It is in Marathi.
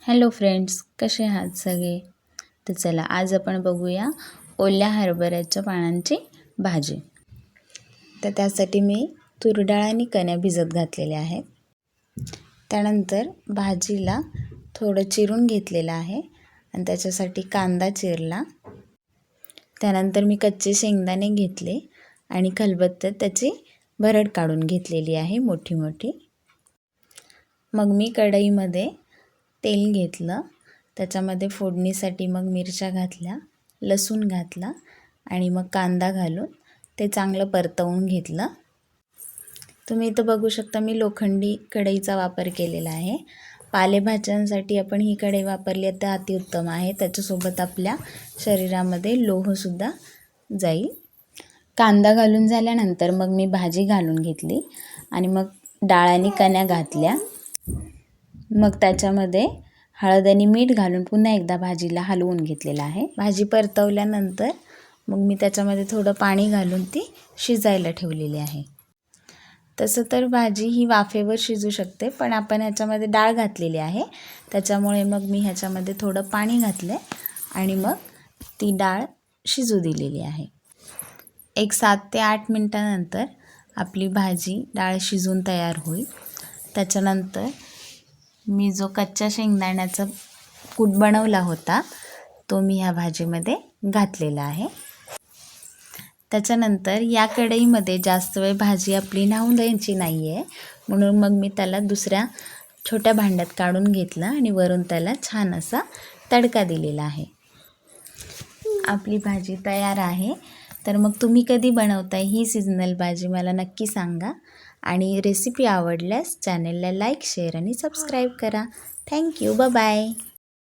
हॅलो फ्रेंड्स, कसे आहात सगळे? तर चला आज आपण बघूया ओल्या हरभऱ्याच्या पानांची भाजी. तर त्यासाठी मी तूर डाळ आणि कण्या भिजत घातलेल्या आहेत. त्यानंतर भाजीला थोडं चिरून घेतलेलं आहे आणि त्याच्यासाठी कांदा चिरला. त्यानंतर मी कच्चे शेंगदाणे घेतले आणि खलबत्त्यात त्याची भरड काढून घेतलेली आहे मोठी मोठी. मग मी कढईमध्ये तेल घेतलं, त्याच्यामध्ये फोडणीसाठी मग मिरच्या घातल्या, लसूण घातला आणि मग कांदा घालून ते चांगलं परतवून घेतलं. तुम्ही इथं बघू शकता मी लोखंडी कढईचा वापर केलेला आहे. पालेभाज्यांसाठी आपण ही कढई वापरली तर अतिउत्तम आहे. त्याच्यासोबत आपल्या शरीरामध्ये लोहसुद्धा जाईल. कांदा घालून झाल्यानंतर मग मी भाजी घालून घेतली आणि मग डाळ आणि कण्या घातल्या. मग त्याच्यामध्ये हळद आणि मीठ घालून पुन्हा एकदा भाजीला हलवून घेतलेलं आहे. भाजी परतवल्यानंतर मग मी त्याच्यामध्ये थोडं पाणी घालून ती शिजायला ठेवलेली आहे. तसं तर भाजी ही वाफेवर शिजू शकते, पण आपण ह्याच्यामध्ये डाळ घातलेली आहे, त्याच्यामुळे मग मी ह्याच्यामध्ये थोडं पाणी घातलं आणि मग ती डाळ शिजू दिलेली आहे. एक 7 ते 8 मिनटानंतर आपली भाजी डाळ शिजून तयार होईल. त्याच्यानंतर मी जो कच्च्या शेंगदाण्याचा कूट बनवला होता तो मी ह्या भाजीमध्ये घातलेला आहे. त्याच्यानंतर या कढईमध्ये जास्त वेळ भाजी आपली न्हावून द्यायची नाही आहे, म्हणून मग मी त्याला दुसऱ्या छोट्या भांड्यात काढून घेतलं आणि वरून त्याला छान असा तडका दिलेला आहे. आपली भाजी तयार आहे. तर मग तुम्ही कधी बनवताय ही सीझनल भाजी मला नक्की सांगा आणि रेसिपी आवडल्यास चॅनलला लाईक, शेअर आणि सबस्क्राईब करा. थँक्यू. Bye bye.